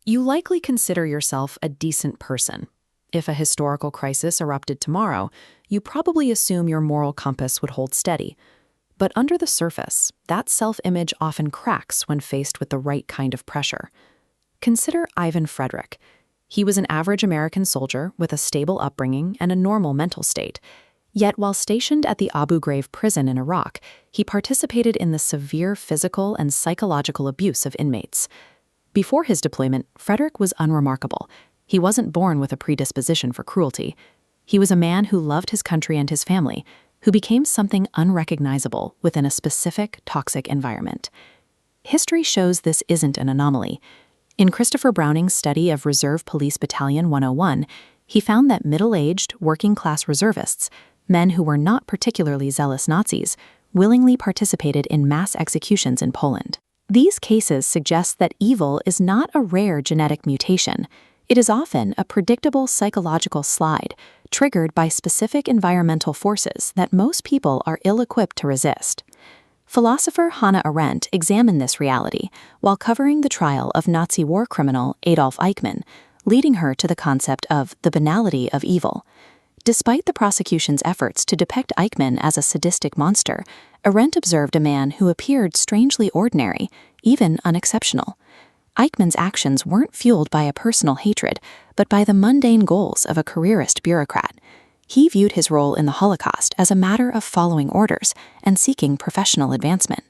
you likely consider yourself a decent person. If a historical crisis erupted tomorrow, you probably assume your moral compass would hold steady. But under the surface, that self-image often cracks when faced with the right kind of pressure. Consider Ivan Frederick. He was an average American soldier with a stable upbringing and a normal mental state. Yet while stationed at the Abu Ghraib prison in Iraq, he participated in the severe physical and psychological abuse of inmates. Before his deployment, Frederick was unremarkable. He wasn't born with a predisposition for cruelty. He was a man who loved his country and his family, who became something unrecognizable within a specific toxic environment. History shows this isn't an anomaly. In Christopher Browning's study of Reserve Police Battalion 101, he found that middle-aged, working-class reservists, men who were not particularly zealous Nazis, willingly participated in mass executions in Poland. These cases suggest that evil is not a rare genetic mutation. It is often a predictable psychological slide, triggered by specific environmental forces that most people are ill-equipped to resist. Philosopher Hannah Arendt examined this reality while covering the trial of Nazi war criminal Adolf Eichmann, leading her to the concept of the banality of evil. Despite the prosecution's efforts to depict Eichmann as a sadistic monster, Arendt observed a man who appeared strangely ordinary, even unexceptional. Eichmann's actions weren't fueled by a personal hatred, but by the mundane goals of a careerist bureaucrat. He viewed his role in the Holocaust as a matter of following orders and seeking professional advancement.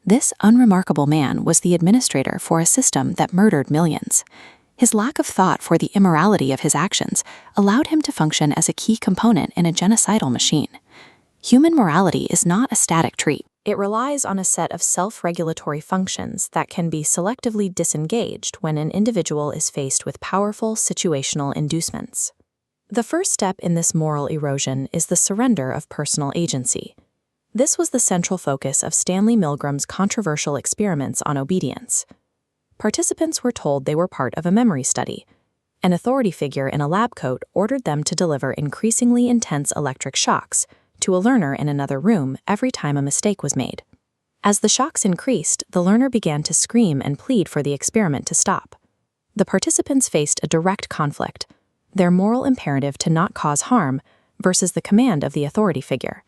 This unremarkable man was the administrator for a system that murdered millions. His lack of thought for the immorality of his actions allowed him to function as a key component in a genocidal machine. Human morality is not a static trait. It relies on a set of self-regulatory functions that can be selectively disengaged when an individual is faced with powerful situational inducements. The first step in this moral erosion is the surrender of personal agency. This was the central focus of Stanley Milgram's controversial experiments on obedience. Participants were told they were part of a memory study. An authority figure in a lab coat ordered them to deliver increasingly intense electric shocks to a learner in another room every time a mistake was made. As the shocks increased, the learner began to scream and plead for the experiment to stop. The participants faced a direct conflict: their moral imperative to not cause harm versus the command of the authority figure.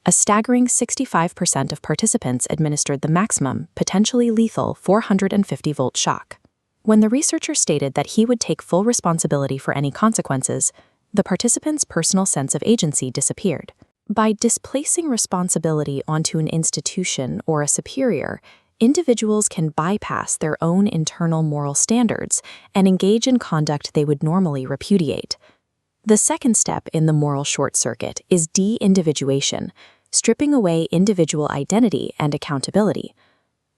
A staggering 65% of participants administered the maximum, potentially lethal 450-volt shock. When the researcher stated that he would take full responsibility for any consequences, the participants' personal sense of agency disappeared. By displacing responsibility onto an institution or a superior, individuals can bypass their own internal moral standards and engage in conduct they would normally repudiate. The second step in the moral short circuit is de-individuation, stripping away individual identity and accountability.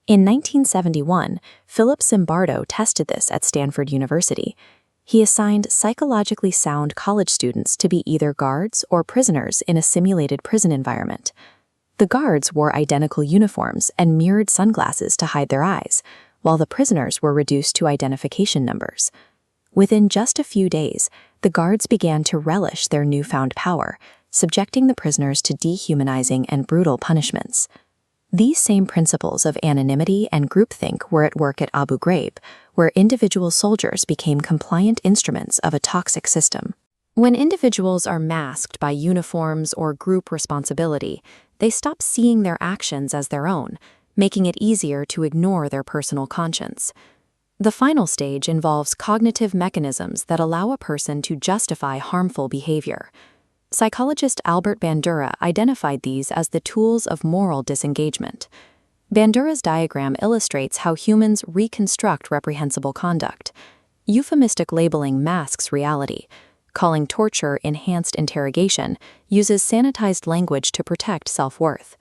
In 1971, Philip Zimbardo tested this at Stanford University. He assigned psychologically sound college students to be either guards or prisoners in a simulated prison environment. The guards wore identical uniforms and mirrored sunglasses to hide their eyes, while the prisoners were reduced to identification numbers. Within just a few days, the guards began to relish their newfound power, subjecting the prisoners to dehumanizing and brutal punishments. These same principles of anonymity and groupthink were at work at Abu Ghraib, where individual soldiers became compliant instruments of a toxic system. When individuals are masked by uniforms or group responsibility, they stop seeing their actions as their own, making it easier to ignore their personal conscience. The final stage involves cognitive mechanisms that allow a person to justify harmful behavior. Psychologist Albert Bandura identified these as the tools of moral disengagement. Bandura's diagram illustrates how humans reconstruct reprehensible conduct. Euphemistic labeling masks reality. Calling torture enhanced interrogation uses sanitized language to protect self-worth.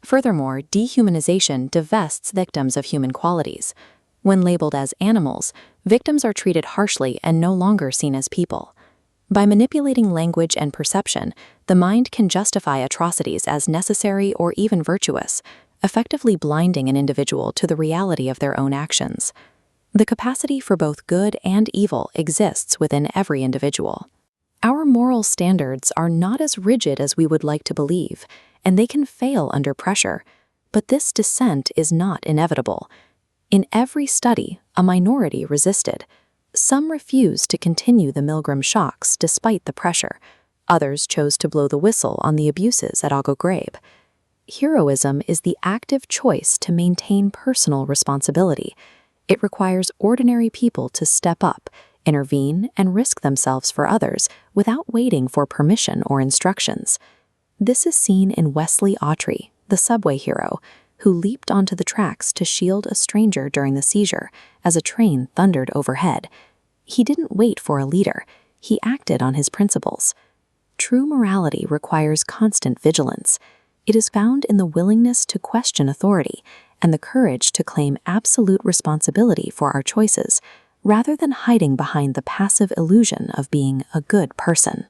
Furthermore, dehumanization divests victims of human qualities. When labeled as animals, victims are treated harshly and no longer seen as people. By manipulating language and perception, the mind can justify atrocities as necessary or even virtuous, effectively blinding an individual to the reality of their own actions. The capacity for both good and evil exists within every individual. Our moral standards are not as rigid as we would like to believe, and they can fail under pressure, but this descent is not inevitable. In every study, a minority resisted. Some refused to continue the Milgram shocks despite the pressure. Others chose to blow the whistle on the abuses at Abu Ghraib. Heroism is the active choice to maintain personal responsibility. It requires ordinary people to step up, intervene, and risk themselves for others without waiting for permission or instructions. This is seen in Wesley Autry, the subway hero, who leaped onto the tracks to shield a stranger during the seizure as a train thundered overhead. He didn't wait for a leader. He acted on his principles. True morality requires constant vigilance. It is found in the willingness to question authority and the courage to claim absolute responsibility for our choices, rather than hiding behind the passive illusion of being a good person.